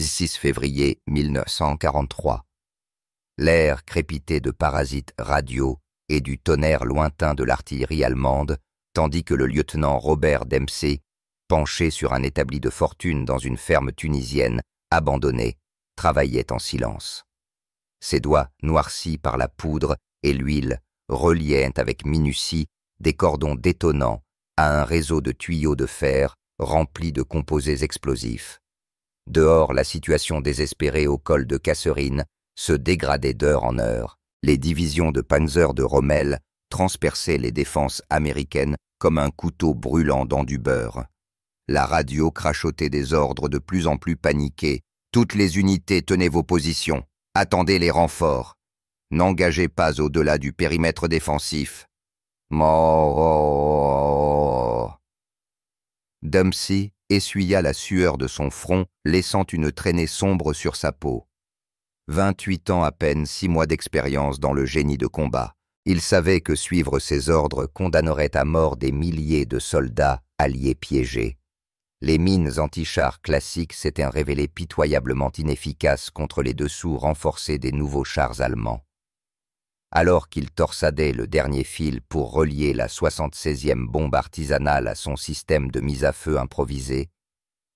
6 février 1943. L'air crépitait de parasites radio et du tonnerre lointain de l'artillerie allemande, tandis que le lieutenant Robert Dempsey, penché sur un établi de fortune dans une ferme tunisienne, abandonnée, travaillait en silence. Ses doigts, noircis par la poudre et l'huile, reliaient avec minutie des cordons détonnants à un réseau de tuyaux de fer remplis de composés explosifs. Dehors, la situation désespérée au col de Kasserine se dégradait d'heure en heure. Les divisions de Panzer de Rommel transperçaient les défenses américaines comme un couteau brûlant dans du beurre. La radio crachotait des ordres de plus en plus paniqués. Toutes les unités tenaient vos positions. Attendez les renforts. N'engagez pas au-delà du périmètre défensif. Dempsey essuya la sueur de son front, laissant une traînée sombre sur sa peau. 28 ans à peine, 6 mois d'expérience dans le génie de combat. Il savait que suivre ses ordres condamnerait à mort des milliers de soldats alliés piégés. Les mines anti-chars classiques s'étaient révélées pitoyablement inefficaces contre les dessous renforcés des nouveaux chars allemands. Alors qu'il torsadait le dernier fil pour relier la 76e bombe artisanale à son système de mise à feu improvisé,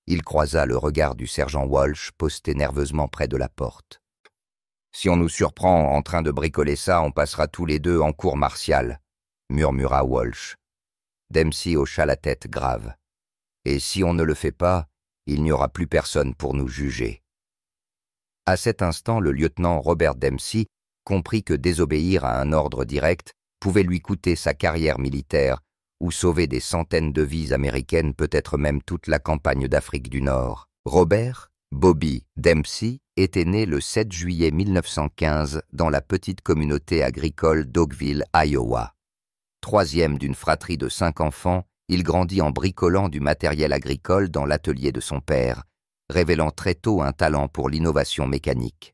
il croisa le regard du sergent Walsh posté nerveusement près de la porte. « Si on nous surprend en train de bricoler ça, on passera tous les deux en cour martiale, » murmura Walsh. Dempsey hocha la tête grave. « Et si on ne le fait pas, il n'y aura plus personne pour nous juger. » À cet instant, le lieutenant Robert Dempsey comprit que désobéir à un ordre direct pouvait lui coûter sa carrière militaire ou sauver des centaines de vies américaines, peut-être même toute la campagne d'Afrique du Nord. Robert Bobby Dempsey était né le 7 juillet 1915 dans la petite communauté agricole d'Oakville, Iowa. Troisième d'une fratrie de 5 enfants, il grandit en bricolant du matériel agricole dans l'atelier de son père, révélant très tôt un talent pour l'innovation mécanique.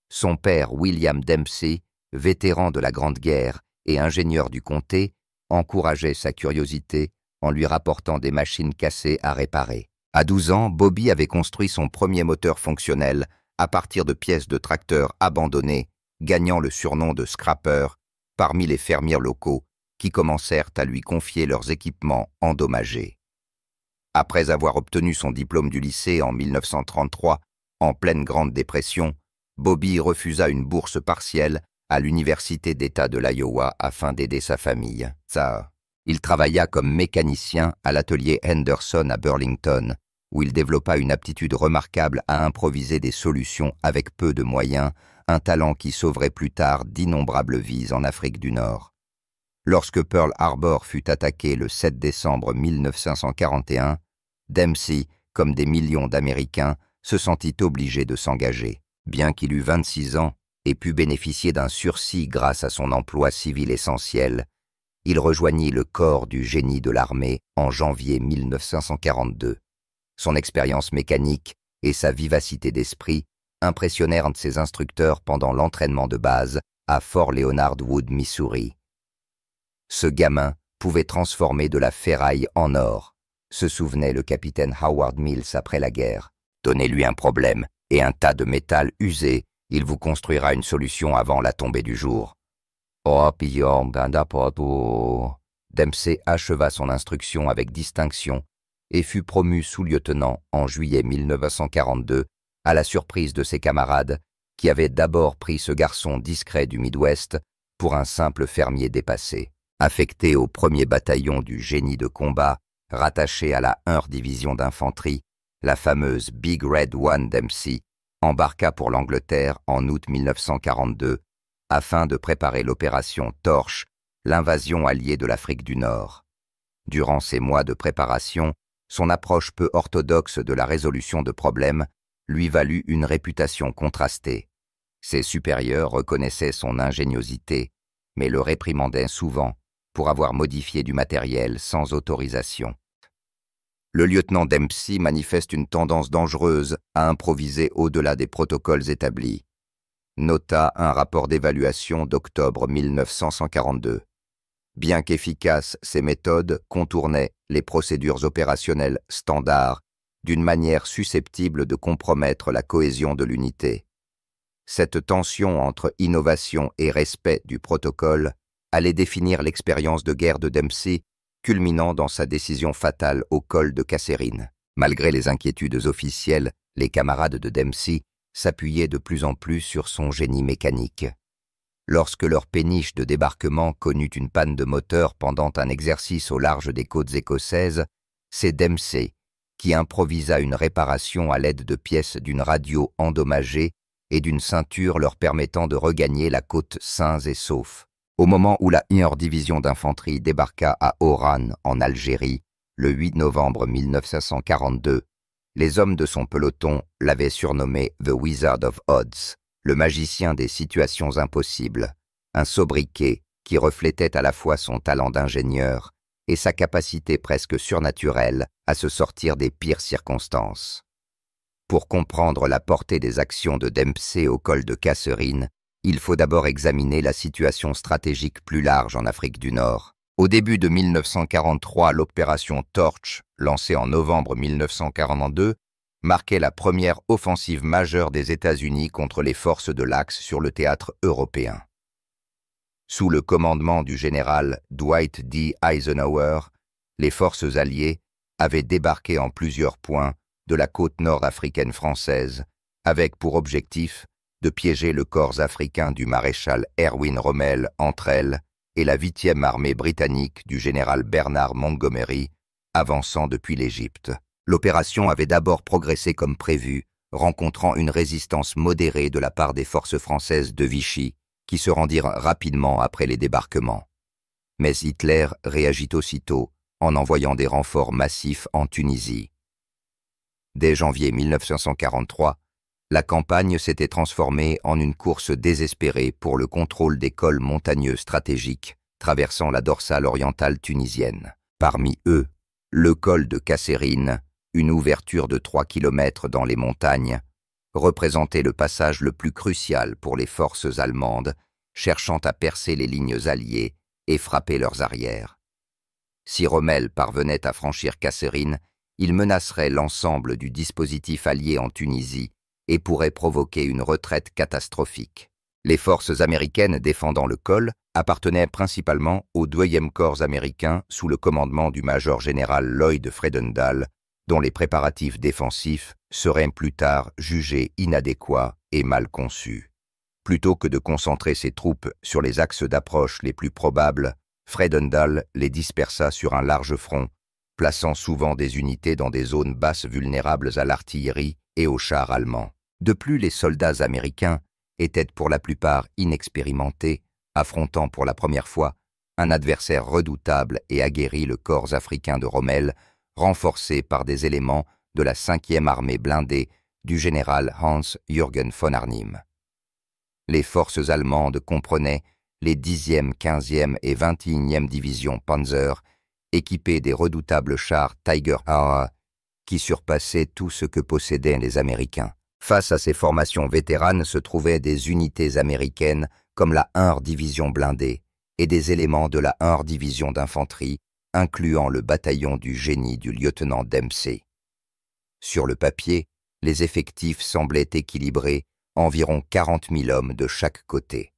Son père, William Dempsey, vétéran de la Grande Guerre et ingénieur du comté, encourageait sa curiosité en lui rapportant des machines cassées à réparer. À 12 ans, Bobby avait construit son premier moteur fonctionnel à partir de pièces de tracteurs abandonnées, gagnant le surnom de scrapper parmi les fermiers locaux qui commencèrent à lui confier leurs équipements endommagés. Après avoir obtenu son diplôme du lycée en 1933, en pleine Grande Dépression, Bobby refusa une bourse partielle à l'Université d'État de l'Iowa afin d'aider sa famille. Il travailla comme mécanicien à l'atelier Henderson à Burlington, où il développa une aptitude remarquable à improviser des solutions avec peu de moyens, un talent qui sauverait plus tard d'innombrables vies en Afrique du Nord. Lorsque Pearl Harbor fut attaqué le 7 décembre 1941, Dempsey, comme des millions d'Américains, se sentit obligé de s'engager. Bien qu'il eût 26 ans et put bénéficier d'un sursis grâce à son emploi civil essentiel, il rejoignit le corps du génie de l'armée en janvier 1942. Son expérience mécanique et sa vivacité d'esprit impressionnèrent ses instructeurs pendant l'entraînement de base à Fort Leonard Wood, Missouri. Ce gamin pouvait transformer de la ferraille en or, se souvenait le capitaine Howard Mills après la guerre. Donnez-lui un problème et un tas de métal usé, il vous construira une solution avant la tombée du jour. Dempsey acheva son instruction avec distinction et fut promu sous-lieutenant en juillet 1942 à la surprise de ses camarades qui avaient d'abord pris ce garçon discret du Midwest pour un simple fermier dépassé. Affecté au 1er bataillon du génie de combat, rattaché à la 1 division d'infanterie, la fameuse Big Red One Dempsey embarqua pour l'Angleterre en août 1942 afin de préparer l'opération Torche, l'invasion alliée de l'Afrique du Nord. Durant ces mois de préparation, son approche peu orthodoxe de la résolution de problèmes lui valut une réputation contrastée. Ses supérieurs reconnaissaient son ingéniosité, mais le réprimandaient souvent pour avoir modifié du matériel sans autorisation. Le lieutenant Dempsey manifeste une tendance dangereuse à improviser au-delà des protocoles établis, nota un rapport d'évaluation d'octobre 1942. Bien qu'efficaces, ces méthodes contournaient les procédures opérationnelles standards d'une manière susceptible de compromettre la cohésion de l'unité. Cette tension entre innovation et respect du protocole allait définir l'expérience de guerre de Dempsey, culminant dans sa décision fatale au col de Kasserine. Malgré les inquiétudes officielles, les camarades de Dempsey s'appuyaient de plus en plus sur son génie mécanique. Lorsque leur péniche de débarquement connut une panne de moteur pendant un exercice au large des côtes écossaises, c'est Dempsey qui improvisa une réparation à l'aide de pièces d'une radio endommagée et d'une ceinture leur permettant de regagner la côte sains et saufs. Au moment où la 1e division d'infanterie débarqua à Oran, en Algérie, le 8 novembre 1542, les hommes de son peloton l'avaient surnommé « The Wizard of Odds », le magicien des situations impossibles, un sobriquet qui reflétait à la fois son talent d'ingénieur et sa capacité presque surnaturelle à se sortir des pires circonstances. Pour comprendre la portée des actions de Dempsey au col de Kasserine, il faut d'abord examiner la situation stratégique plus large en Afrique du Nord. Au début de 1943, l'opération Torch, lancée en novembre 1942, marquait la première offensive majeure des États-Unis contre les forces de l'Axe sur le théâtre européen. Sous le commandement du général Dwight D. Eisenhower, les forces alliées avaient débarqué en plusieurs points de la côte nord-africaine française, avec pour objectif de piéger le corps africain du maréchal Erwin Rommel entre elles et la 8e armée britannique du général Bernard Montgomery, avançant depuis l'Égypte. L'opération avait d'abord progressé comme prévu, rencontrant une résistance modérée de la part des forces françaises de Vichy, qui se rendirent rapidement après les débarquements. Mais Hitler réagit aussitôt en envoyant des renforts massifs en Tunisie. Dès janvier 1943, la campagne s'était transformée en une course désespérée pour le contrôle des cols montagneux stratégiques traversant la dorsale orientale tunisienne. Parmi eux, le col de Kasserine, une ouverture de 3 km dans les montagnes, représentait le passage le plus crucial pour les forces allemandes, cherchant à percer les lignes alliées et frapper leurs arrières. Si Rommel parvenait à franchir Kasserine, il menacerait l'ensemble du dispositif allié en Tunisie et pourrait provoquer une retraite catastrophique. Les forces américaines défendant le col appartenaient principalement au 2e corps américain sous le commandement du major général Lloyd Fredendall, dont les préparatifs défensifs seraient plus tard jugés inadéquats et mal conçus. Plutôt que de concentrer ses troupes sur les axes d'approche les plus probables, Fredendall les dispersa sur un large front, plaçant souvent des unités dans des zones basses vulnérables à l'artillerie et aux chars allemands. De plus, les soldats américains étaient pour la plupart inexpérimentés, affrontant pour la première fois un adversaire redoutable et aguerri, le corps africain de Rommel, renforcé par des éléments de la 5e armée blindée du général Hans-Jürgen von Arnim. Les forces allemandes comprenaient les 10e, 15e et 21e divisions Panzer, équipées des redoutables chars Tiger A qui surpassaient tout ce que possédaient les Américains. Face à ces formations vétéranes se trouvaient des unités américaines comme la 1 division blindée et des éléments de la 1 division d'infanterie, incluant le bataillon du génie du lieutenant Dempsey. Sur le papier, les effectifs semblaient équilibrés, environ 40 000 hommes de chaque côté.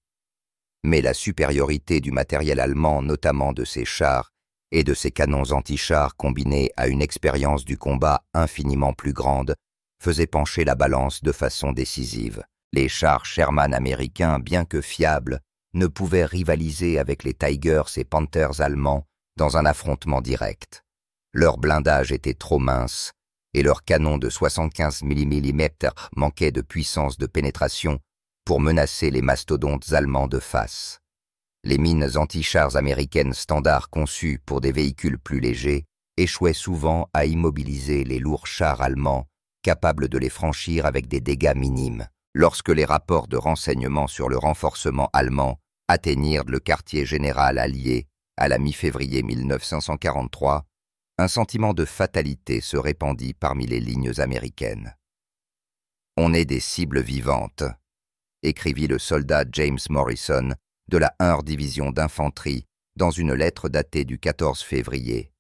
Mais la supériorité du matériel allemand, notamment de ses chars et de ses canons anti-chars combinés à une expérience du combat infiniment plus grande, faisait pencher la balance de façon décisive. Les chars Sherman américains, bien que fiables, ne pouvaient rivaliser avec les Tigers et Panthers allemands dans un affrontement direct. Leur blindage était trop mince et leurs canons de 75 mm manquaient de puissance de pénétration pour menacer les mastodontes allemands de face. Les mines anti-chars américaines standards conçues pour des véhicules plus légers échouaient souvent à immobiliser les lourds chars allemands capables de les franchir avec des dégâts minimes. Lorsque les rapports de renseignement sur le renforcement allemand atteignirent le quartier général allié à la mi-février 1943, un sentiment de fatalité se répandit parmi les lignes américaines. « On est des cibles vivantes », écrivit le soldat James Morrison de la 1 division d'infanterie dans une lettre datée du 14 février.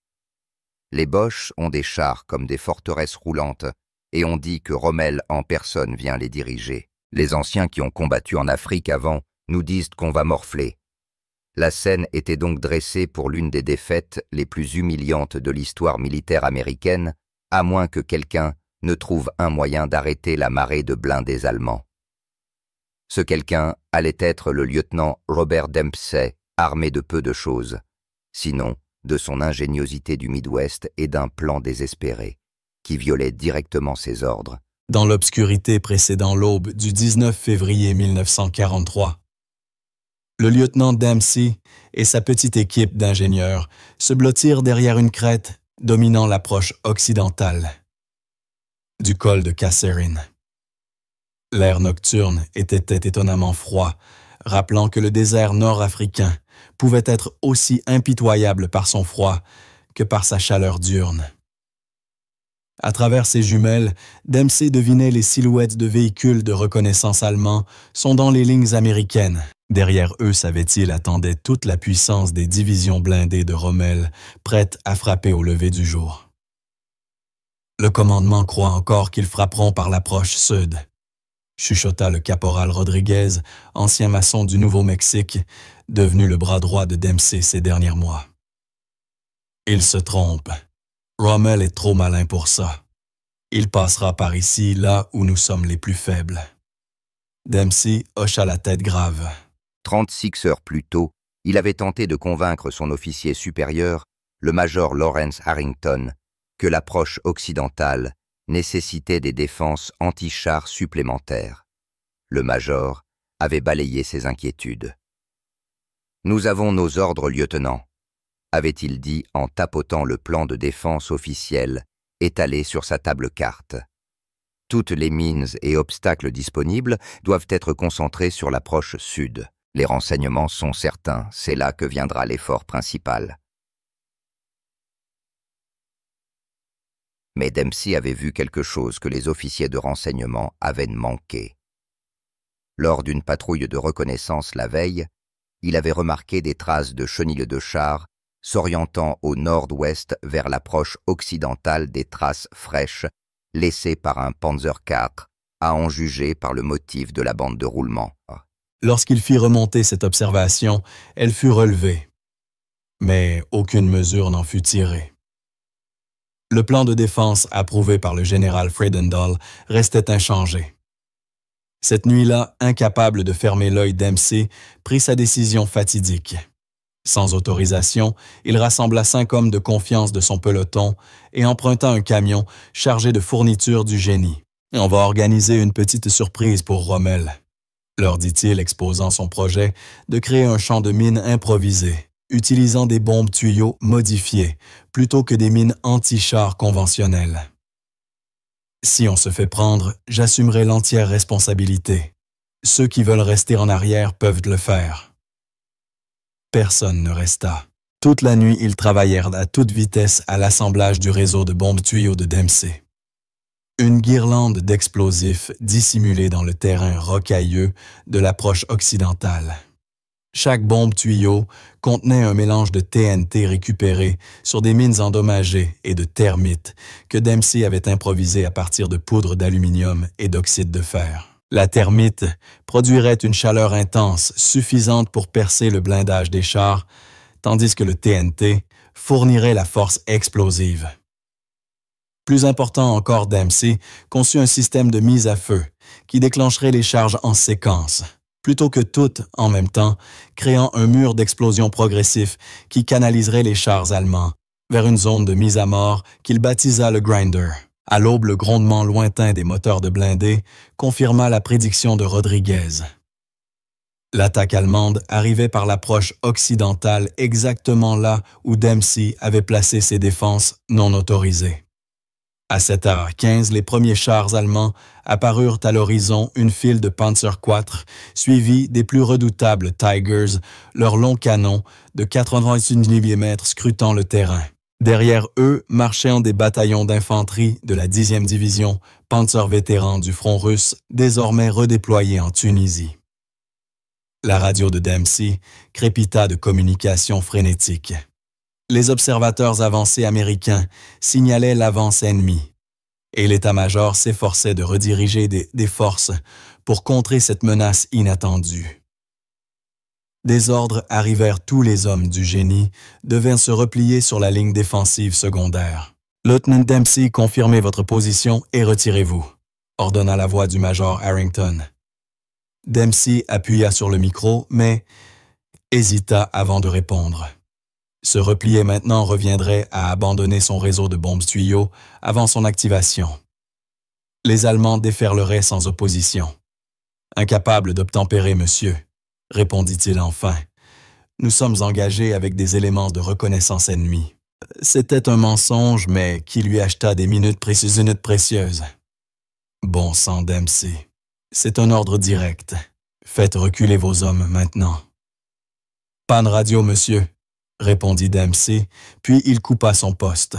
Les Boches ont des chars comme des forteresses roulantes et on dit que Rommel en personne vient les diriger. Les anciens qui ont combattu en Afrique avant nous disent qu'on va morfler. La scène était donc dressée pour l'une des défaites les plus humiliantes de l'histoire militaire américaine, à moins que quelqu'un ne trouve un moyen d'arrêter la marée de blindés allemands. Ce quelqu'un allait être le lieutenant Robert Dempsey, armé de peu de choses, sinon de son ingéniosité du Midwest et d'un plan désespéré, qui violait directement ses ordres. Dans l'obscurité précédant l'aube du 19 février 1943, le lieutenant Dempsey et sa petite équipe d'ingénieurs se blottirent derrière une crête dominant l'approche occidentale du col de Kasserine. L'air nocturne était étonnamment froid, rappelant que le désert nord-africain pouvait être aussi impitoyable par son froid que par sa chaleur diurne. À travers ses jumelles, Dempsey devinait les silhouettes de véhicules de reconnaissance allemands sondant les lignes américaines. Derrière eux, savait-il, attendait toute la puissance des divisions blindées de Rommel, prêtes à frapper au lever du jour. Le commandement croit encore qu'ils frapperont par l'approche sud, chuchota le caporal Rodriguez, ancien maçon du Nouveau-Mexique, devenu le bras droit de Dempsey ces derniers mois. Il se trompe. Rommel est trop malin pour ça. Il passera par ici, là où nous sommes les plus faibles. Dempsey hocha la tête grave. 36 heures plus tôt, il avait tenté de convaincre son officier supérieur, le major Lawrence Harrington, que l'approche occidentale nécessitait des défenses anti-chars supplémentaires. Le major avait balayé ses inquiétudes. « Nous avons nos ordres, lieutenant », avait-il dit en tapotant le plan de défense officiel étalé sur sa table carte. Toutes les mines et obstacles disponibles doivent être concentrés sur l'approche sud. Les renseignements sont certains, c'est là que viendra l'effort principal. Mais Dempsey avait vu quelque chose que les officiers de renseignement avaient manqué. Lors d'une patrouille de reconnaissance la veille, il avait remarqué des traces de chenilles de chars s'orientant au nord-ouest vers l'approche occidentale des traces fraîches laissées par un Panzer IV, à en juger par le motif de la bande de roulement. Lorsqu'il fit remonter cette observation, elle fut relevée, mais aucune mesure n'en fut tirée. Le plan de défense approuvé par le général Fredendall restait inchangé. Cette nuit-là, incapable de fermer l'œil, Dempsey prit sa décision fatidique. Sans autorisation, il rassembla 5 hommes de confiance de son peloton et emprunta un camion chargé de fournitures du génie. « On va organiser une petite surprise pour Rommel », leur dit-il, exposant son projet de créer un champ de mines improvisé, utilisant des bombes tuyaux modifiées plutôt que des mines anti-chars conventionnelles. « Si on se fait prendre, j'assumerai l'entière responsabilité. Ceux qui veulent rester en arrière peuvent le faire. » Personne ne resta. Toute la nuit, ils travaillèrent à toute vitesse à l'assemblage du réseau de bombes tuyaux de Dempsey. Une guirlande d'explosifs dissimulés dans le terrain rocailleux de l'approche occidentale. Chaque bombe tuyau contenait un mélange de TNT récupéré sur des mines endommagées et de termites que Dempsey avait improvisé à partir de poudre d'aluminium et d'oxyde de fer. La termite produirait une chaleur intense suffisante pour percer le blindage des chars, tandis que le TNT fournirait la force explosive. Plus important encore, Dempsey conçut un système de mise à feu qui déclencherait les charges en séquence, plutôt que toutes en même temps, créant un mur d'explosion progressif qui canaliserait les chars allemands vers une zone de mise à mort qu'il baptisa le Grinder. À l'aube, le grondement lointain des moteurs de blindés confirma la prédiction de Rodriguez. L'attaque allemande arrivait par l'approche occidentale exactement là où Dempsey avait placé ses défenses non autorisées. À 7h15, les premiers chars allemands apparurent à l'horizon, une file de Panzer IV, suivis des plus redoutables Tigers, leurs longs canons de 88 mm scrutant le terrain. Derrière eux marchaient des bataillons d'infanterie de la 10e division, Panzer vétéran du front russe, désormais redéployés en Tunisie. La radio de Dempsey crépita de communications frénétiques. Les observateurs avancés américains signalaient l'avance ennemie, et l'état-major s'efforçait de rediriger des forces pour contrer cette menace inattendue. Des ordres arrivèrent, tous les hommes du génie devaient se replier sur la ligne défensive secondaire. « Lieutenant Dempsey, confirmez votre position et retirez-vous », ordonna la voix du major Harrington. Dempsey appuya sur le micro, mais hésita avant de répondre. Se replier maintenant reviendrait à abandonner son réseau de bombes tuyaux avant son activation. Les Allemands déferleraient sans opposition. « Incapable d'obtempérer, monsieur, » répondit-il enfin. « Nous sommes engagés avec des éléments de reconnaissance ennemis. » C'était un mensonge, mais qui lui acheta des minutes précieuses. Bon sang, Dempsey. C'est un ordre direct. Faites reculer vos hommes maintenant. Panne radio, monsieur, répondit Dempsey, puis il coupa son poste.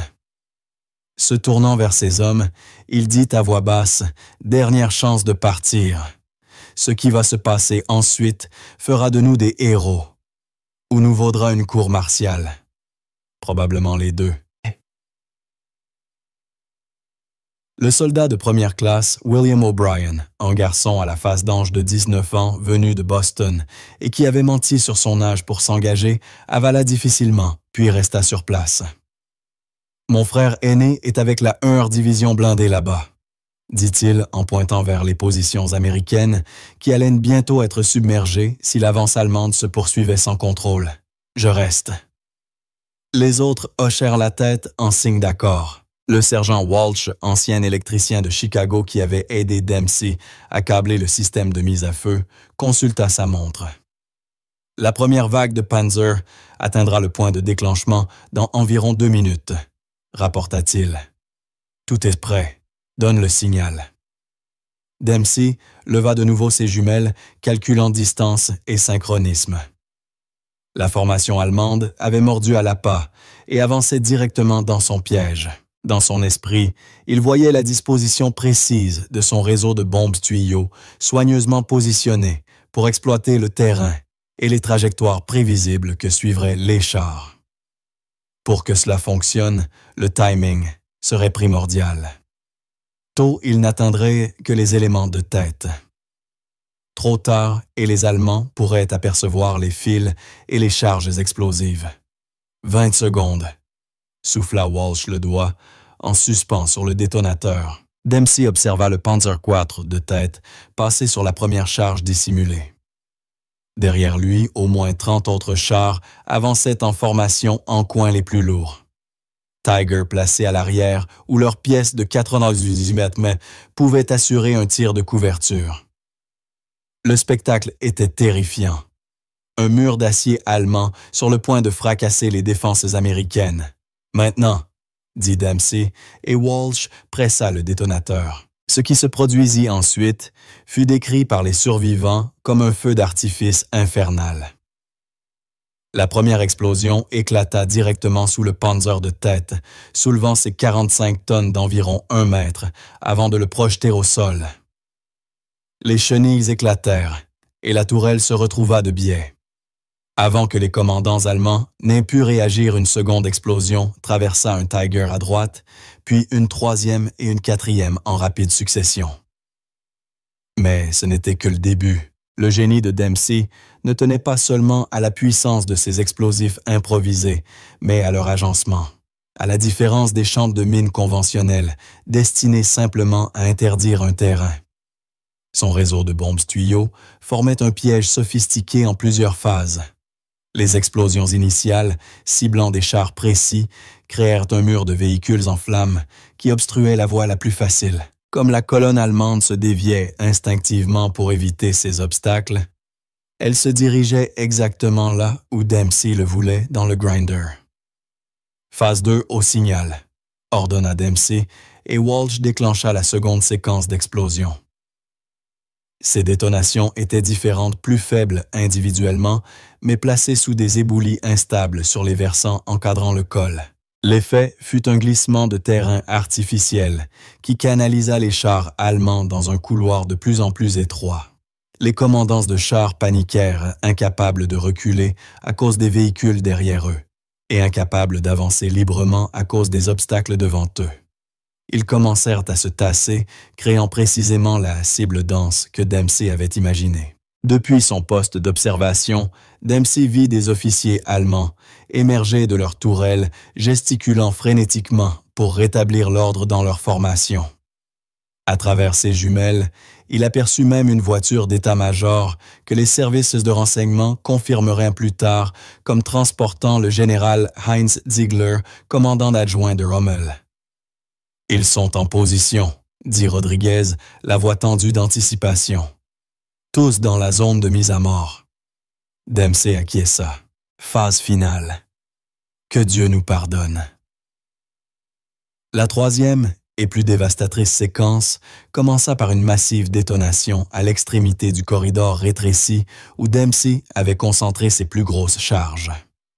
Se tournant vers ses hommes, il dit à voix basse, « Dernière chance de partir. Ce qui va se passer ensuite fera de nous des héros, ou nous vaudra une cour martiale. Probablement les deux. » Le soldat de première classe, William O'Brien, un garçon à la face d'ange de 19 ans venu de Boston et qui avait menti sur son âge pour s'engager, avala difficilement, puis resta sur place. « Mon frère aîné est avec la 1er division blindée là-bas, » dit-il en pointant vers les positions américaines qui allaient bientôt être submergées si l'avance allemande se poursuivait sans contrôle. « Je reste. » Les autres hochèrent la tête en signe d'accord. Le sergent Walsh, ancien électricien de Chicago qui avait aidé Dempsey à câbler le système de mise à feu, consulta sa montre. « La première vague de Panzer atteindra le point de déclenchement dans environ 2 minutes, » rapporta-t-il. « Tout est prêt. Donne le signal. » Dempsey leva de nouveau ses jumelles, calculant distance et synchronisme. La formation allemande avait mordu à l'appât et avançait directement dans son piège. Dans son esprit, il voyait la disposition précise de son réseau de bombes tuyaux soigneusement positionné pour exploiter le terrain et les trajectoires prévisibles que suivraient les chars. Pour que cela fonctionne, le timing serait primordial. Tôt, il n'atteindrait que les éléments de tête. Trop tard, et les Allemands pourraient apercevoir les fils et les charges explosives. 20 secondes. Souffla Walsh le doigt, en suspens sur le détonateur. Dempsey observa le Panzer IV de tête passer sur la première charge dissimulée. Derrière lui, au moins 30 autres chars avançaient en formation en coins les plus lourds. Tiger placés à l'arrière, où leurs pièces de 98 mm pouvaient assurer un tir de couverture. Le spectacle était terrifiant. Un mur d'acier allemand sur le point de fracasser les défenses américaines. « Maintenant », dit Dempsey, et Walsh pressa le détonateur. Ce qui se produisit ensuite fut décrit par les survivants comme un feu d'artifice infernal. La première explosion éclata directement sous le Panzer de tête, soulevant ses 45 tonnes d'environ 1 mètre avant de le projeter au sol. Les chenilles éclatèrent et la tourelle se retrouva de biais. Avant que les commandants allemands n'aient pu réagir, une seconde explosion traversa un Tiger à droite, puis une 3e et une 4e en rapide succession. Mais ce n'était que le début. Le génie de Dempsey ne tenait pas seulement à la puissance de ses explosifs improvisés, mais à leur agencement. À la différence des champs de mines conventionnels, destinés simplement à interdire un terrain. Son réseau de bombes tuyaux formait un piège sophistiqué en plusieurs phases. Les explosions initiales, ciblant des chars précis, créèrent un mur de véhicules en flammes qui obstruait la voie la plus facile. Comme la colonne allemande se déviait instinctivement pour éviter ces obstacles, elle se dirigeait exactement là où Dempsey le voulait dans le grinder. « Phase 2 au signal », ordonna Dempsey, et Walsh déclencha la seconde séquence d'explosion. Ces détonations étaient différentes, plus faibles individuellement, mais placées sous des éboulis instables sur les versants encadrant le col. L'effet fut un glissement de terrain artificiel qui canalisa les chars allemands dans un couloir de plus en plus étroit. Les commandants de chars paniquèrent, incapables de reculer à cause des véhicules derrière eux. et incapables d'avancer librement à cause des obstacles devant eux. Ils commencèrent à se tasser, créant précisément la cible dense que Dempsey avait imaginée. Depuis son poste d'observation, Dempsey vit des officiers allemands émerger de leurs tourelles, gesticulant frénétiquement pour rétablir l'ordre dans leur formation. À travers ses jumelles, il aperçut même une voiture d'état-major que les services de renseignement confirmeraient plus tard comme transportant le général Heinz Ziegler, commandant adjoint de Rommel. « Ils sont en position », dit Rodriguez, la voix tendue d'anticipation. « Tous dans la zone de mise à mort. » Dempsey acquiesça. Phase finale. Que Dieu nous pardonne. La troisième et plus dévastatrice séquence commença par une massive détonation à l'extrémité du corridor rétréci où Dempsey avait concentré ses plus grosses charges.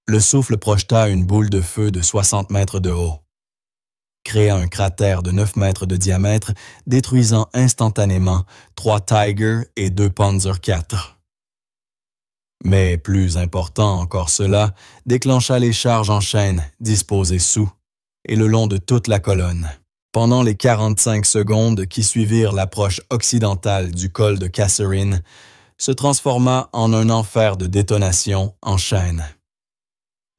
Le souffle projeta une boule de feu de 60 mètres de haut, créa un cratère de 9 mètres de diamètre, détruisant instantanément 3 Tiger et 2 Panzer IV. Mais plus important encore cela, déclencha les charges en chaîne disposées sous et le long de toute la colonne. Pendant les 45 secondes qui suivirent l'approche occidentale du col de Kasserine, se transforma en un enfer de détonation en chaîne.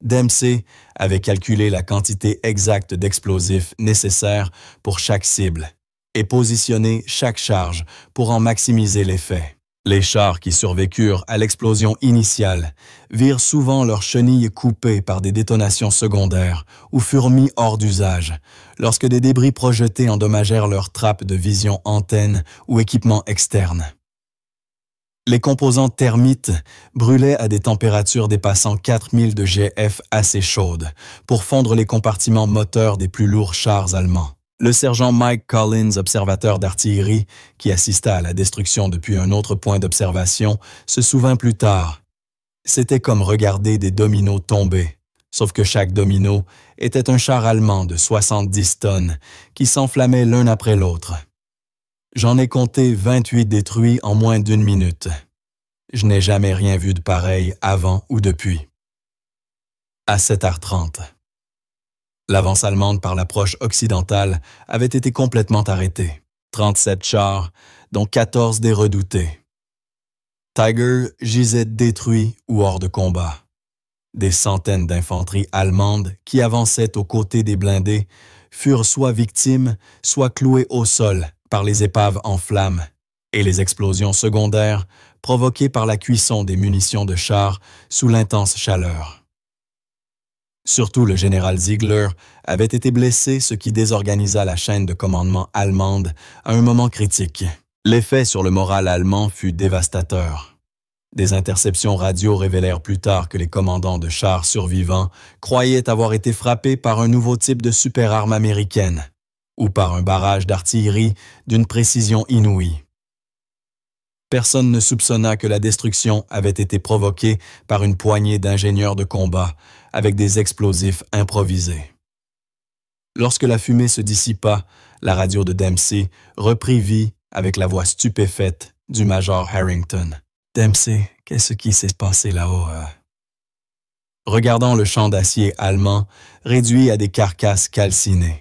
Dempsey avait calculé la quantité exacte d'explosifs nécessaires pour chaque cible et positionné chaque charge pour en maximiser l'effet. Les chars qui survécurent à l'explosion initiale virent souvent leurs chenilles coupées par des détonations secondaires ou furent mis hors d'usage lorsque des débris projetés endommagèrent leurs trappes de vision antennes ou équipements externes. Les composants thermites brûlaient à des températures dépassant 4000 de GF assez chaudes pour fondre les compartiments moteurs des plus lourds chars allemands. Le sergent Mike Collins, observateur d'artillerie, qui assista à la destruction depuis un autre point d'observation, se souvint plus tard. C'était comme regarder des dominos tomber, sauf que chaque domino était un char allemand de 70 tonnes qui s'enflammait l'un après l'autre. J'en ai compté 28 détruits en moins d'une minute. Je n'ai jamais rien vu de pareil avant ou depuis. À 7h30. L'avance allemande par l'approche occidentale avait été complètement arrêtée. 37 chars, dont 14 des redoutés. Tiger gisait détruit ou hors de combat. Des centaines d'infanteries allemandes qui avançaient aux côtés des blindés furent soit victimes, soit clouées au sol par les épaves en flammes et les explosions secondaires provoquées par la cuisson des munitions de chars sous l'intense chaleur. Surtout le général Ziegler avait été blessé, ce qui désorganisa la chaîne de commandement allemande à un moment critique. L'effet sur le moral allemand fut dévastateur. Des interceptions radio révélèrent plus tard que les commandants de chars survivants croyaient avoir été frappés par un nouveau type de superarme américaine ou par un barrage d'artillerie d'une précision inouïe. Personne ne soupçonna que la destruction avait été provoquée par une poignée d'ingénieurs de combat avec des explosifs improvisés. Lorsque la fumée se dissipa, la radio de Dempsey reprit vie avec la voix stupéfaite du major Harrington. « Dempsey, qu'est-ce qui s'est passé là-haut? » Regardant le champ d'acier allemand réduit à des carcasses calcinées.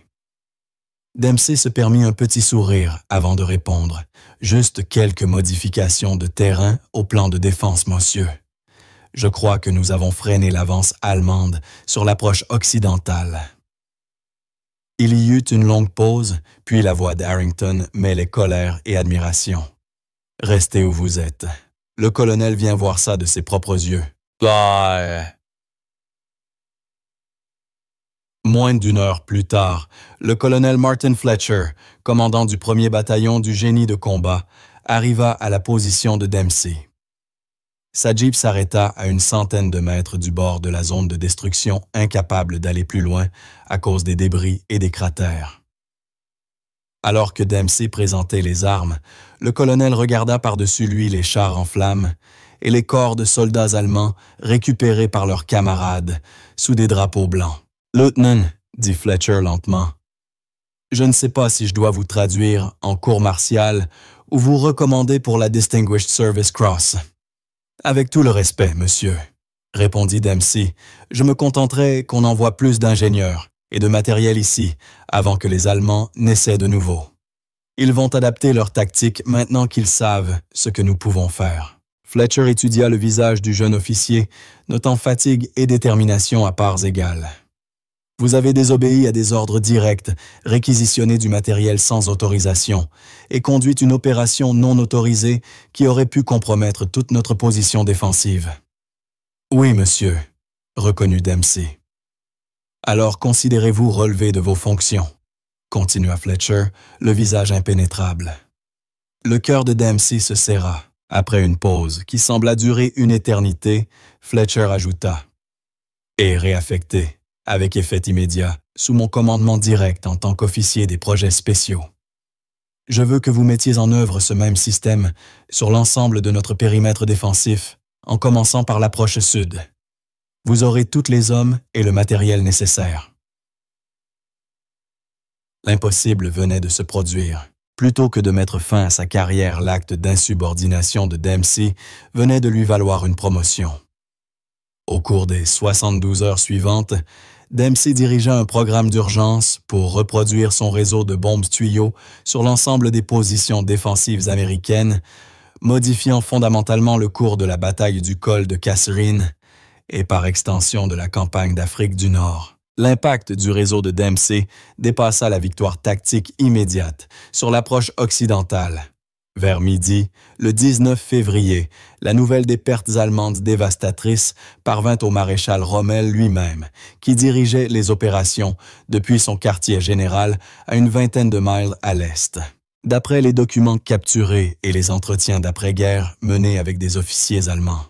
Dempsey se permit un petit sourire avant de répondre. Juste quelques modifications de terrain au plan de défense, monsieur. Je crois que nous avons freiné l'avance allemande sur l'approche occidentale. Il y eut une longue pause, puis la voix d'Harrington mêlait colère et admiration. « Restez où vous êtes. Le colonel vient voir ça de ses propres yeux. » Moins d'une heure plus tard, le colonel Martin Fletcher, commandant du 1er bataillon du génie de combat, arriva à la position de Dempsey. Sa Jeep s'arrêta à une centaine de mètres du bord de la zone de destruction, incapable d'aller plus loin à cause des débris et des cratères. Alors que Dempsey présentait les armes, le colonel regarda par-dessus lui les chars en flammes et les corps de soldats allemands récupérés par leurs camarades sous des drapeaux blancs. « Lieutenant, » dit Fletcher lentement, « je ne sais pas si je dois vous traduire en cour martiale ou vous recommander pour la Distinguished Service Cross. Avec tout le respect, monsieur, répondit Dempsey. « Je me contenterai qu'on envoie plus d'ingénieurs et de matériel ici avant que les Allemands n'essaient de nouveau. Ils vont adapter leur tactique maintenant qu'ils savent ce que nous pouvons faire. » Fletcher étudia le visage du jeune officier, notant fatigue et détermination à parts égales. « Vous avez désobéi à des ordres directs, réquisitionné du matériel sans autorisation et conduit une opération non autorisée qui aurait pu compromettre toute notre position défensive. »« Oui, monsieur, » reconnut Dempsey. « Alors considérez-vous relever de vos fonctions, » continua Fletcher, le visage impénétrable. Le cœur de Dempsey se serra. Après une pause qui sembla durer une éternité, Fletcher ajouta « Et réaffecté, avec effet immédiat, sous mon commandement direct en tant qu'officier des projets spéciaux. Je veux que vous mettiez en œuvre ce même système sur l'ensemble de notre périmètre défensif, en commençant par l'approche sud. Vous aurez tous les hommes et le matériel nécessaire. » L'impossible venait de se produire. Plutôt que de mettre fin à sa carrière, l'acte d'insubordination de Dempsey venait de lui valoir une promotion. Au cours des 72 heures suivantes, Dempsey dirigea un programme d'urgence pour reproduire son réseau de bombes tuyaux sur l'ensemble des positions défensives américaines, modifiant fondamentalement le cours de la bataille du col de Kasserine et par extension de la campagne d'Afrique du Nord. L'impact du réseau de Dempsey dépassa la victoire tactique immédiate sur l'approche occidentale. Vers midi, le 19 février, la nouvelle des pertes allemandes dévastatrices parvint au maréchal Rommel lui-même, qui dirigeait les opérations depuis son quartier général à une vingtaine de miles à l'est. D'après les documents capturés et les entretiens d'après-guerre menés avec des officiers allemands,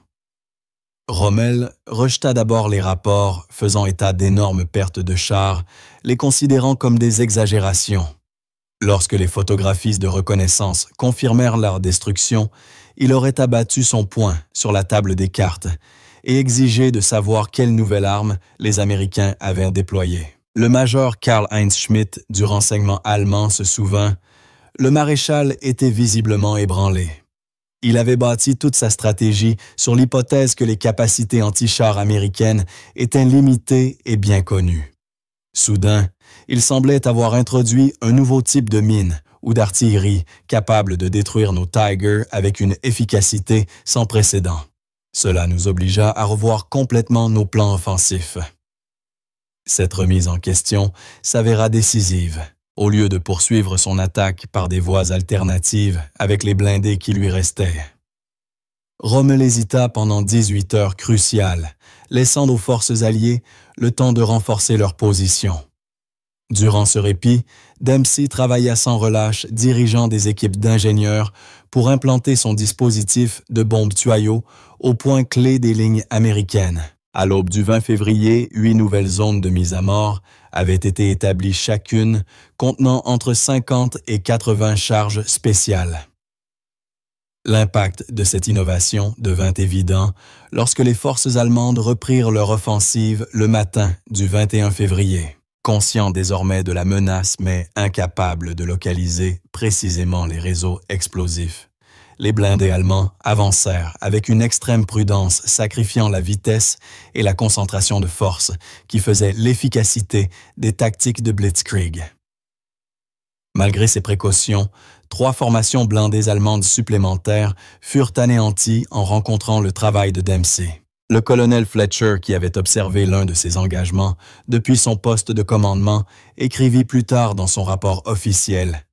Rommel rejeta d'abord les rapports faisant état d'énormes pertes de chars, les considérant comme des exagérations. Lorsque les photographies de reconnaissance confirmèrent leur destruction, il aurait abattu son poing sur la table des cartes et exigé de savoir quelle nouvelle arme les Américains avaient déployée. Le major Karl-Heinz Schmidt du renseignement allemand se souvint, le maréchal était visiblement ébranlé. Il avait bâti toute sa stratégie sur l'hypothèse que les capacités anti-chars américaines étaient limitées et bien connues. Soudain, il semblait avoir introduit un nouveau type de mine ou d'artillerie capable de détruire nos Tigers avec une efficacité sans précédent. Cela nous obligea à revoir complètement nos plans offensifs. Cette remise en question s'avéra décisive. Au lieu de poursuivre son attaque par des voies alternatives avec les blindés qui lui restaient. Rommel hésita pendant 18 heures cruciales, laissant aux forces alliées le temps de renforcer leur position. Durant ce répit, Dempsey travailla sans relâche, dirigeant des équipes d'ingénieurs pour implanter son dispositif de bombes tuyaux au point clé des lignes américaines. À l'aube du 20 février, 8 nouvelles zones de mise à mort avaient été établies chacune, contenant entre 50 et 80 charges spéciales. L'impact de cette innovation devint évident lorsque les forces allemandes reprirent leur offensive le matin du 21 février. Conscients désormais de la menace mais incapables de localiser précisément les réseaux explosifs, les blindés allemands avancèrent avec une extrême prudence, sacrifiant la vitesse et la concentration de force qui faisaient l'efficacité des tactiques de Blitzkrieg. Malgré ces précautions, 3 formations blindées allemandes supplémentaires furent anéanties en rencontrant le travail de Dempsey. Le colonel Fletcher, qui avait observé l'un de ces engagements depuis son poste de commandement, écrivit plus tard dans son rapport officiel: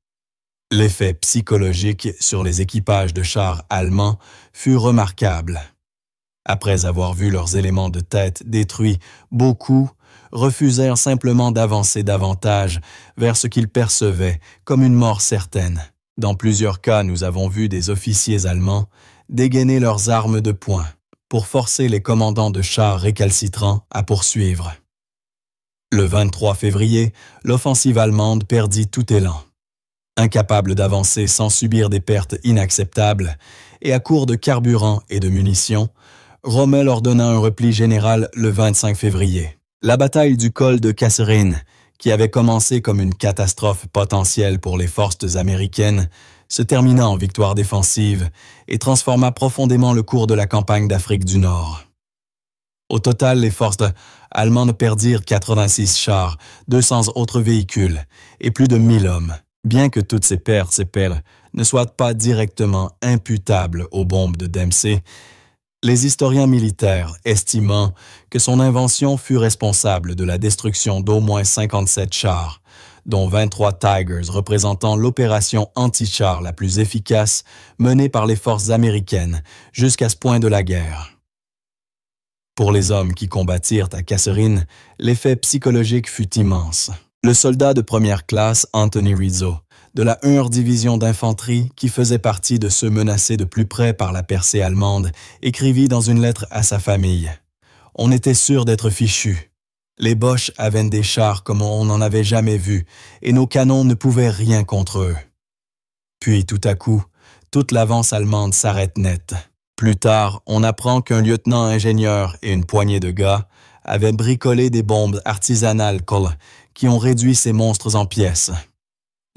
l'effet psychologique sur les équipages de chars allemands fut remarquable. Après avoir vu leurs éléments de tête détruits, beaucoup refusèrent simplement d'avancer davantage vers ce qu'ils percevaient comme une mort certaine. Dans plusieurs cas, nous avons vu des officiers allemands dégainer leurs armes de poing pour forcer les commandants de chars récalcitrants à poursuivre. Le 23 février, l'offensive allemande perdit tout élan. Incapable d'avancer sans subir des pertes inacceptables et à court de carburant et de munitions, Rommel ordonna un repli général le 25 février. La bataille du col de Kasserine, qui avait commencé comme une catastrophe potentielle pour les forces américaines, se termina en victoire défensive et transforma profondément le cours de la campagne d'Afrique du Nord. Au total, les forces allemandes perdirent 86 chars, 200 autres véhicules et plus de 1000 hommes. Bien que toutes ces pertes ne soient pas directement imputables aux bombes de Dempsey, les historiens militaires estimant que son invention fut responsable de la destruction d'au moins 57 chars, dont 23 Tigers représentant l'opération anti-char la plus efficace menée par les forces américaines jusqu'à ce point de la guerre. Pour les hommes qui combattirent à Kasserine, l'effet psychologique fut immense. Le soldat de première classe Anthony Rizzo, de la 1e division d'infanterie qui faisait partie de ceux menacés de plus près par la percée allemande, écrivit dans une lettre à sa famille. « On était sûr d'être fichus. Les Boches avaient des chars comme on n'en avait jamais vu, et nos canons ne pouvaient rien contre eux. » Puis, tout à coup, toute l'avance allemande s'arrête net. Plus tard, on apprend qu'un lieutenant-ingénieur et une poignée de gars avaient bricolé des bombes artisanales qui ont réduit ces monstres en pièces.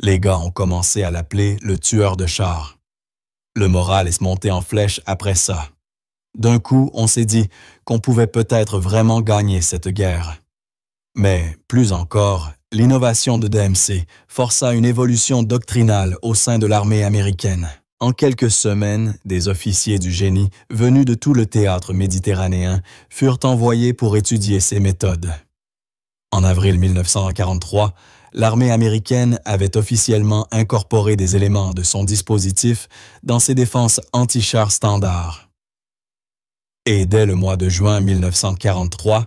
Les gars ont commencé à l'appeler le tueur de chars. Le moral est monté en flèche après ça. D'un coup, on s'est dit qu'on pouvait peut-être vraiment gagner cette guerre. Mais, plus encore, l'innovation de Dempsey força une évolution doctrinale au sein de l'armée américaine. En quelques semaines, des officiers du génie venus de tout le théâtre méditerranéen furent envoyés pour étudier ces méthodes. En avril 1943, l'armée américaine avait officiellement incorporé des éléments de son dispositif dans ses défenses anti-chars standards. Et dès le mois de juin 1943,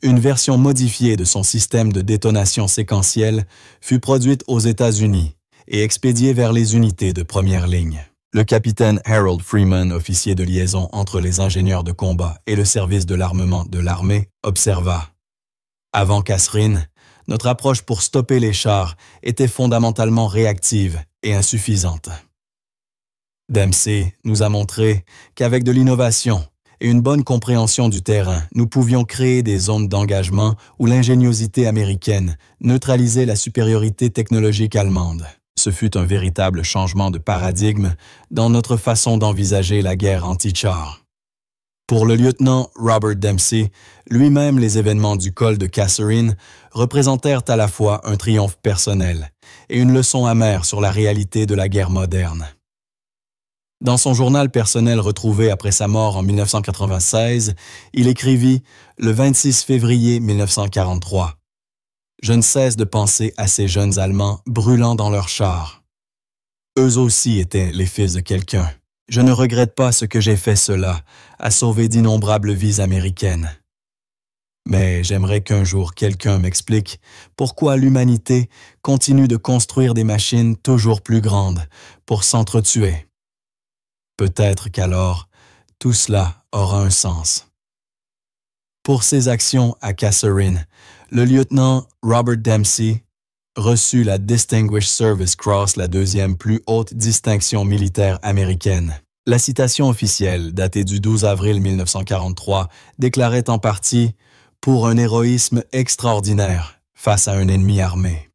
une version modifiée de son système de détonation séquentielle fut produite aux États-Unis et expédiée vers les unités de première ligne. Le capitaine Harold Freeman, officier de liaison entre les ingénieurs de combat et le service de l'armement de l'armée, observa. Avant Kasserine, notre approche pour stopper les chars était fondamentalement réactive et insuffisante. Dempsey nous a montré qu'avec de l'innovation et une bonne compréhension du terrain, nous pouvions créer des zones d'engagement où l'ingéniosité américaine neutralisait la supériorité technologique allemande. Ce fut un véritable changement de paradigme dans notre façon d'envisager la guerre anti-char. Pour le lieutenant Robert Dempsey, lui-même les événements du col de Kasserine représentèrent à la fois un triomphe personnel et une leçon amère sur la réalité de la guerre moderne. Dans son journal personnel retrouvé après sa mort en 1996, il écrivit le 26 février 1943. « Je ne cesse de penser à ces jeunes Allemands brûlant dans leurs chars. Eux aussi étaient les fils de quelqu'un. Je ne regrette pas ce que j'ai fait cela, à sauver d'innombrables vies américaines. Mais j'aimerais qu'un jour quelqu'un m'explique pourquoi l'humanité continue de construire des machines toujours plus grandes pour s'entretuer. Peut-être qu'alors, tout cela aura un sens. » Pour ses actions à Kasserine, le lieutenant Robert Dempsey reçut la Distinguished Service Cross, la 2e plus haute distinction militaire américaine. La citation officielle, datée du 12 avril 1943, déclarait en partie « pour un héroïsme extraordinaire face à un ennemi armé ».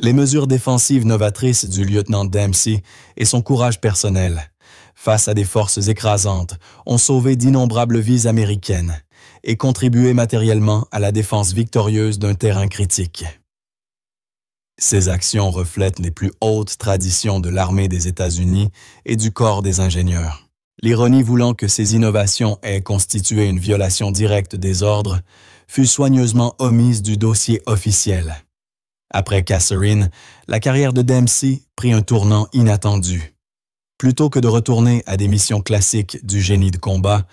Les mesures défensives novatrices du lieutenant Dempsey et son courage personnel, face à des forces écrasantes, ont sauvé d'innombrables vies américaines et contribué matériellement à la défense victorieuse d'un terrain critique. Ces actions reflètent les plus hautes traditions de l'armée des États-Unis et du corps des ingénieurs. L'ironie voulant que ces innovations aient constitué une violation directe des ordres fut soigneusement omise du dossier officiel. Après Kasserine, la carrière de Dempsey prit un tournant inattendu. Plutôt que de retourner à des missions classiques du génie de combat,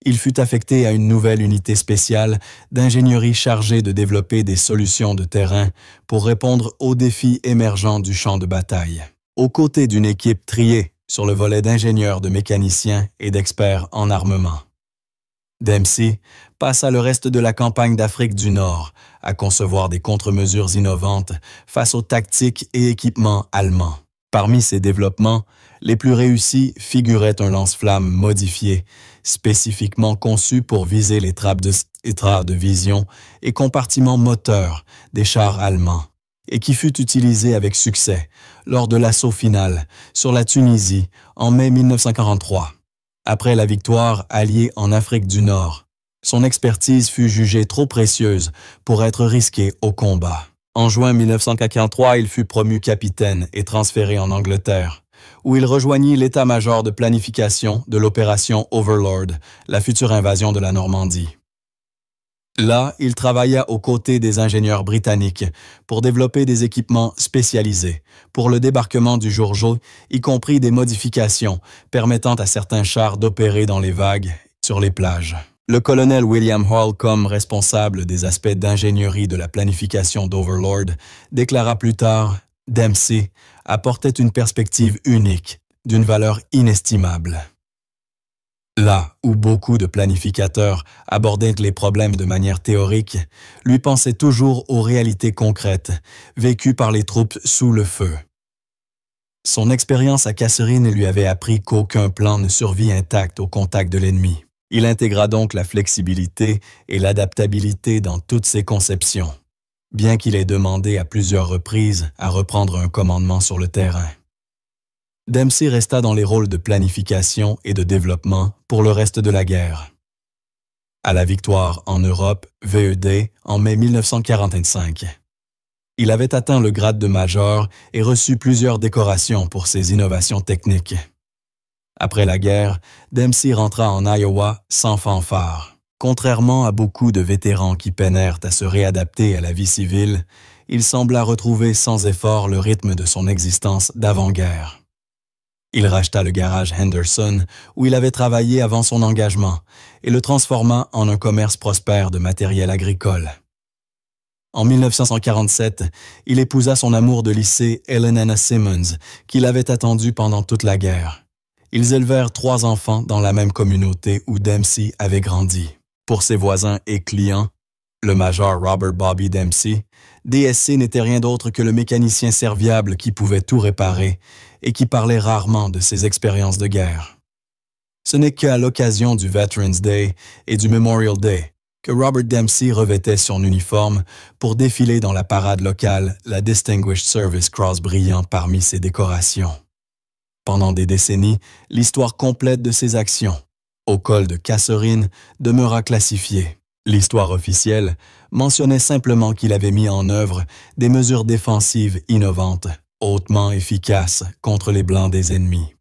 il fut affecté à une nouvelle unité spéciale d'ingénierie chargée de développer des solutions de terrain pour répondre aux défis émergents du champ de bataille. Aux côtés d'une équipe triée sur le volet d'ingénieurs, de mécaniciens et d'experts en armement. Dempsey passa le reste de la campagne d'Afrique du Nord à concevoir des contre-mesures innovantes face aux tactiques et équipements allemands. Parmi ces développements, les plus réussis figuraient un lance-flammes modifié, spécifiquement conçu pour viser les trappes de vision et compartiments moteurs des chars allemands, et qui fut utilisé avec succès lors de l'assaut final sur la Tunisie en mai 1943. Après la victoire alliée en Afrique du Nord, Son expertise fut jugée trop précieuse pour être risquée au combat. En juin 1943, il fut promu capitaine et transféré en Angleterre, où il rejoignit l'état-major de planification de l'opération Overlord, la future invasion de la Normandie. Là, il travailla aux côtés des ingénieurs britanniques pour développer des équipements spécialisés pour le débarquement du jour J, y compris des modifications permettant à certains chars d'opérer dans les vagues sur les plages. Le colonel William Holcomb, responsable des aspects d'ingénierie de la planification d'Overlord, déclara plus tard « Dempsey apportait une perspective unique, d'une valeur inestimable. » Là où beaucoup de planificateurs abordaient les problèmes de manière théorique, lui pensait toujours aux réalités concrètes, vécues par les troupes sous le feu. Son expérience à Kasserine lui avait appris qu'aucun plan ne survit intact au contact de l'ennemi. Il intégra donc la flexibilité et l'adaptabilité dans toutes ses conceptions, bien qu'il ait demandé à plusieurs reprises à reprendre un commandement sur le terrain. Dempsey resta dans les rôles de planification et de développement pour le reste de la guerre. À la victoire en Europe, VED, en mai 1945. Il avait atteint le grade de major et reçu plusieurs décorations pour ses innovations techniques. Après la guerre, Dempsey rentra en Iowa sans fanfare. Contrairement à beaucoup de vétérans qui peinèrent à se réadapter à la vie civile, il sembla retrouver sans effort le rythme de son existence d'avant-guerre. Il racheta le garage Henderson, où il avait travaillé avant son engagement, et le transforma en un commerce prospère de matériel agricole. En 1947, il épousa son amour de lycée Helen Anna Simmons, qu'il avait attendue pendant toute la guerre. Ils élevèrent 3 enfants dans la même communauté où Dempsey avait grandi. Pour ses voisins et clients, le major Robert Bobby Dempsey, DSC n'était rien d'autre que le mécanicien serviable qui pouvait tout réparer et qui parlait rarement de ses expériences de guerre. Ce n'est qu'à l'occasion du Veterans Day et du Memorial Day que Robert Dempsey revêtait son uniforme pour défiler dans la parade locale, la Distinguished Service Cross brillant parmi ses décorations. Pendant des décennies, l'histoire complète de ses actions, au col de Kasserine, demeura classifiée. L'histoire officielle mentionnait simplement qu'il avait mis en œuvre des mesures défensives innovantes, hautement efficaces contre les Blancs des ennemis.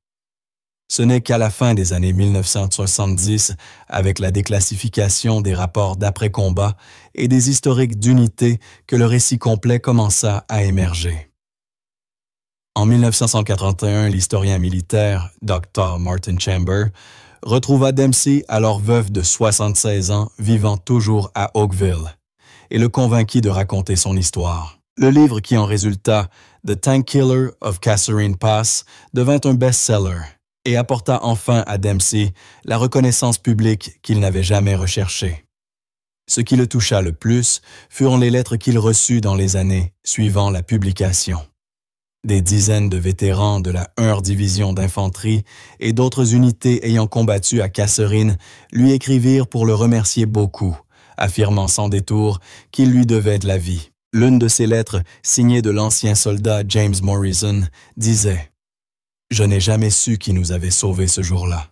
Ce n'est qu'à la fin des années 1970, avec la déclassification des rapports d'après-combat et des historiques d'unités, que le récit complet commença à émerger. En 1981, l'historien militaire, Dr. Martin Chamber, retrouva Dempsey, alors veuf de 76 ans, vivant toujours à Oakville, et le convainquit de raconter son histoire. Le livre qui en résulta, The Tank Killer of Kasserine Pass, devint un best-seller et apporta enfin à Dempsey la reconnaissance publique qu'il n'avait jamais recherchée. Ce qui le toucha le plus furent les lettres qu'il reçut dans les années suivant la publication. Des dizaines de vétérans de la 1e division d'infanterie et d'autres unités ayant combattu à Kasserine lui écrivirent pour le remercier beaucoup, affirmant sans détour qu'il lui devait de la vie. L'une de ces lettres, signée de l'ancien soldat James Morrison, disait « Je n'ai jamais su qui nous avait sauvés ce jour-là.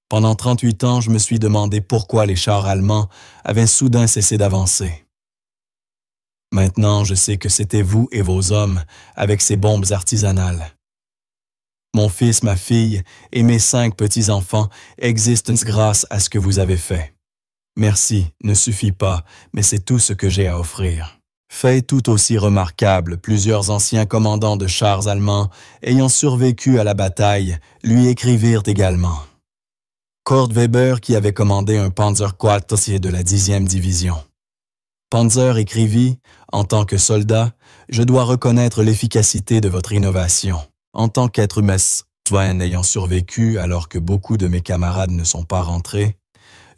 Pendant 38 ans, je me suis demandé pourquoi les chars allemands avaient soudain cessé d'avancer. Maintenant, je sais que c'était vous et vos hommes avec ces bombes artisanales. Mon fils, ma fille et mes 5 petits-enfants existent grâce à ce que vous avez fait. Merci ne suffit pas, mais c'est tout ce que j'ai à offrir. » Fait tout aussi remarquable, plusieurs anciens commandants de chars allemands ayant survécu à la bataille lui écrivirent également. Kurt Weber, qui avait commandé un Panzerquartier de la 10e division. Panzer écrivit, en tant que soldat, je dois reconnaître l'efficacité de votre innovation. En tant qu'être humain ayant survécu alors que beaucoup de mes camarades ne sont pas rentrés,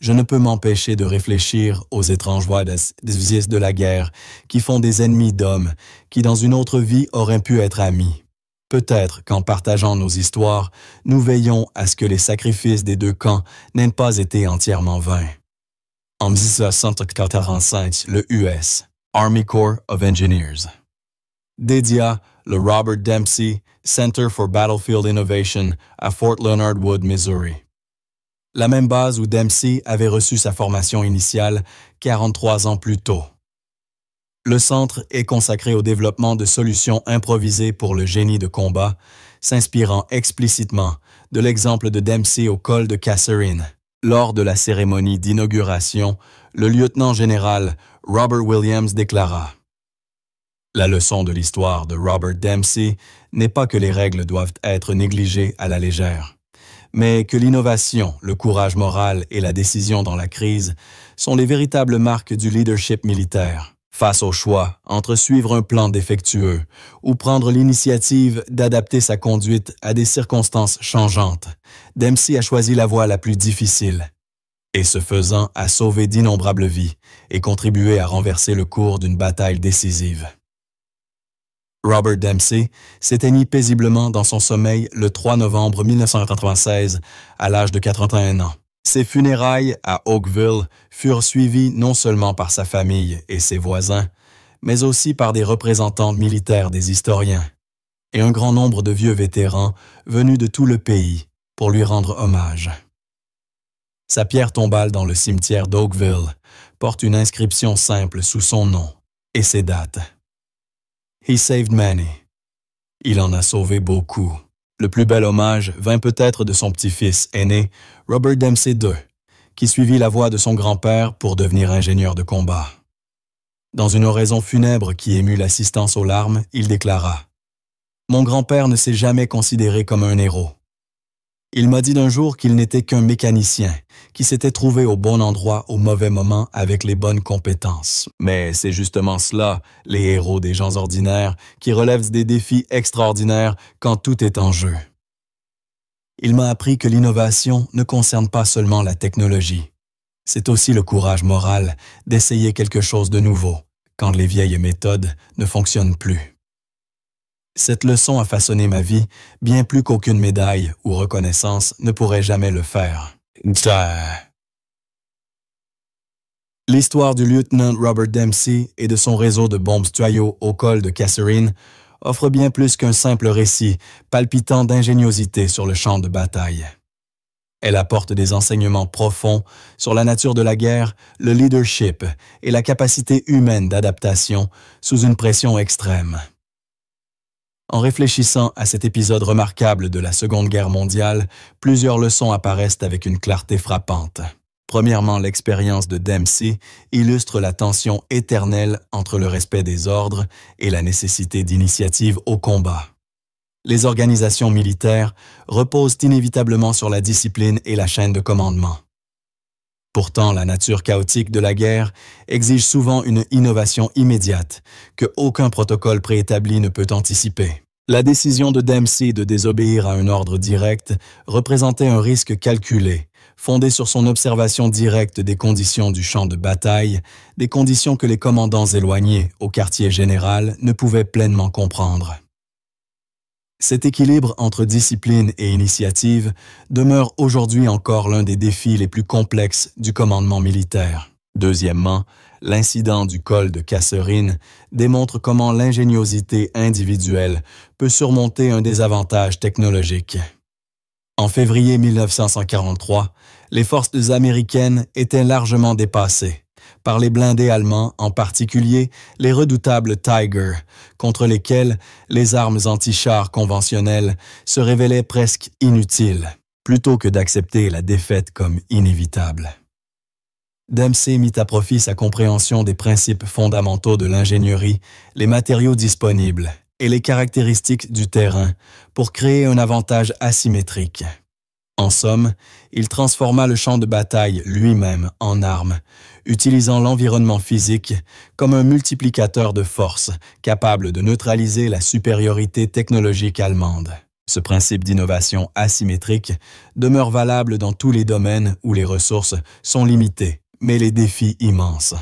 je ne peux m'empêcher de réfléchir aux étranges voies des vices de la guerre qui font des ennemis d'hommes qui dans une autre vie auraient pu être amis. Peut-être qu'en partageant nos histoires, nous veillons à ce que les sacrifices des 2 camps n'aient pas été entièrement vains. En 1945, le US, Army Corps of Engineers, dédia le Robert Dempsey Center for Battlefield Innovation à Fort Leonard Wood, Missouri. la même base où Dempsey avait reçu sa formation initiale 43 ans plus tôt. Le centre est consacré au développement de solutions improvisées pour le génie de combat, s'inspirant explicitement de l'exemple de Dempsey au col de Kasserine. Lors de la cérémonie d'inauguration, le lieutenant-général Robert Williams déclara « La leçon de l'histoire de Robert Dempsey n'est pas que les règles doivent être négligées à la légère, mais que l'innovation, le courage moral et la décision dans la crise sont les véritables marques du leadership militaire. Face au choix entre suivre un plan défectueux ou prendre l'initiative d'adapter sa conduite à des circonstances changeantes, Dempsey a choisi la voie la plus difficile et, ce faisant, a sauvé d'innombrables vies et contribué à renverser le cours d'une bataille décisive. Robert Dempsey s'éteignit paisiblement dans son sommeil le 3 novembre 1996 à l'âge de 81 ans. Ses funérailles à Oakville furent suivies non seulement par sa famille et ses voisins, mais aussi par des représentants militaires des historiens et un grand nombre de vieux vétérans venus de tout le pays pour lui rendre hommage. Sa pierre tombale dans le cimetière d'Oakville porte une inscription simple sous son nom et ses dates. He saved many. Il en a sauvé beaucoup. Le plus bel hommage vint peut-être de son petit-fils aîné, Robert Dempsey II, qui suivit la voie de son grand-père pour devenir ingénieur de combat. Dans une oraison funèbre qui émut l'assistance aux larmes, il déclara « Mon grand-père ne s'est jamais considéré comme un héros. Il m'a dit d'un jour qu'il n'était qu'un mécanicien, qui s'était trouvé au bon endroit au mauvais moment avec les bonnes compétences. Mais c'est justement cela, les héros des gens ordinaires, qui relèvent des défis extraordinaires quand tout est en jeu. Il m'a appris que l'innovation ne concerne pas seulement la technologie. C'est aussi le courage moral d'essayer quelque chose de nouveau, quand les vieilles méthodes ne fonctionnent plus. Cette leçon a façonné ma vie bien plus qu'aucune médaille ou reconnaissance ne pourrait jamais le faire. » L'histoire du lieutenant Robert Dempsey et de son réseau de bombes tuyaux au col de Kasserine offre bien plus qu'un simple récit palpitant d'ingéniosité sur le champ de bataille. Elle apporte des enseignements profonds sur la nature de la guerre, le leadership et la capacité humaine d'adaptation sous une pression extrême. En réfléchissant à cet épisode remarquable de la Seconde Guerre mondiale, plusieurs leçons apparaissent avec une clarté frappante. Premièrement, l'expérience de Dempsey illustre la tension éternelle entre le respect des ordres et la nécessité d'initiative au combat. Les organisations militaires reposent inévitablement sur la discipline et la chaîne de commandement. Pourtant, la nature chaotique de la guerre exige souvent une innovation immédiate que aucun protocole préétabli ne peut anticiper. La décision de Dempsey de désobéir à un ordre direct représentait un risque calculé, fondé sur son observation directe des conditions du champ de bataille, des conditions que les commandants éloignés au quartier général ne pouvaient pleinement comprendre. Cet équilibre entre discipline et initiative demeure aujourd'hui encore l'un des défis les plus complexes du commandement militaire. Deuxièmement, l'incident du col de Kasserine démontre comment l'ingéniosité individuelle peut surmonter un désavantage technologique. En février 1943, les forces américaines étaient largement dépassées, par les blindés allemands, en particulier les redoutables Tiger, contre lesquels les armes anti-chars conventionnelles se révélaient presque inutiles, plutôt que d'accepter la défaite comme inévitable. Dempsey mit à profit sa compréhension des principes fondamentaux de l'ingénierie, les matériaux disponibles et les caractéristiques du terrain pour créer un avantage asymétrique. En somme, il transforma le champ de bataille lui-même en arme, utilisant l'environnement physique comme un multiplicateur de force capable de neutraliser la supériorité technologique allemande. Ce principe d'innovation asymétrique demeure valable dans tous les domaines où les ressources sont limitées, mais les défis immenses.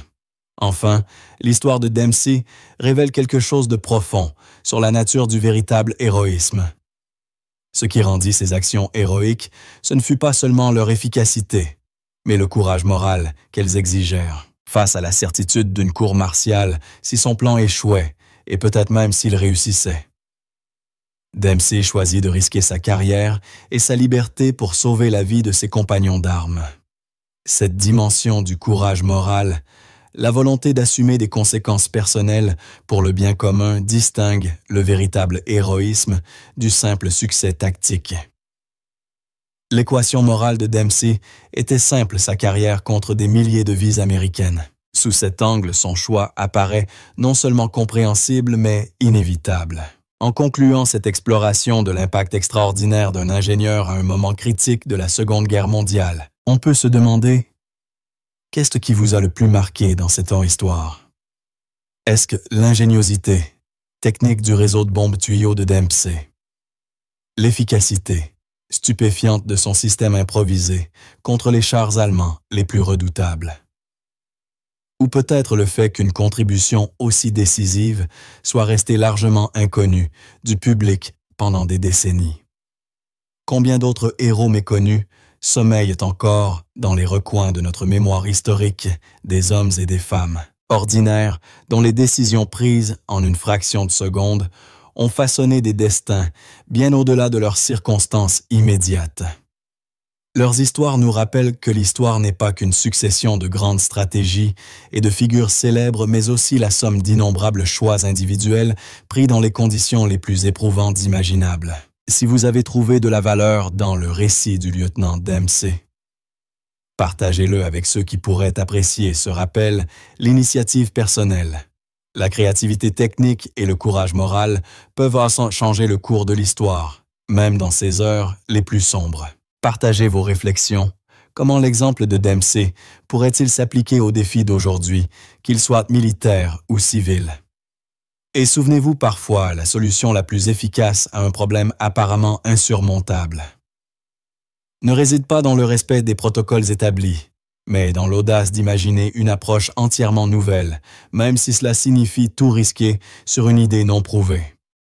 Enfin, l'histoire de Dempsey révèle quelque chose de profond sur la nature du véritable héroïsme. Ce qui rendit ces actions héroïques, ce ne fut pas seulement leur efficacité, mais le courage moral qu'elles exigèrent. Face à la certitude d'une cour martiale, si son plan échouait, et peut-être même s'il réussissait. Dempsey choisit de risquer sa carrière et sa liberté pour sauver la vie de ses compagnons d'armes. Cette dimension du courage moral, la volonté d'assumer des conséquences personnelles pour le bien commun distingue le véritable héroïsme du simple succès tactique. L'équation morale de Dempsey était simple, sa carrière contre des milliers de vies américaines. Sous cet angle, son choix apparaît non seulement compréhensible, mais inévitable. En concluant cette exploration de l'impact extraordinaire d'un ingénieur à un moment critique de la Seconde Guerre mondiale, on peut se demander: qu'est-ce qui vous a le plus marqué dans cette histoire? Est-ce que l'ingéniosité, technique du réseau de bombes tuyaux de Dempsey, l'efficacité, stupéfiante de son système improvisé contre les chars allemands les plus redoutables? Ou peut-être le fait qu'une contribution aussi décisive soit restée largement inconnue du public pendant des décennies? Combien d'autres héros méconnus sommeillent encore dans les recoins de notre mémoire historique des hommes et des femmes, ordinaires, dont les décisions prises en une fraction de seconde ont façonné des destins bien au-delà de leurs circonstances immédiates. Leurs histoires nous rappellent que l'histoire n'est pas qu'une succession de grandes stratégies et de figures célèbres, mais aussi la somme d'innombrables choix individuels pris dans les conditions les plus éprouvantes imaginables. Si vous avez trouvé de la valeur dans le récit du lieutenant Dempsey, partagez-le avec ceux qui pourraient apprécier ce rappel, l'initiative personnelle. La créativité technique et le courage moral peuvent changer le cours de l'histoire, même dans ces heures les plus sombres. Partagez vos réflexions. Comment l'exemple de Dempsey pourrait-il s'appliquer aux défis d'aujourd'hui, qu'ils soient militaires ou civils? Et souvenez-vous parfois la solution la plus efficace à un problème apparemment insurmontable ne réside pas dans le respect des protocoles établis, mais dans l'audace d'imaginer une approche entièrement nouvelle, même si cela signifie tout risquer sur une idée non prouvée.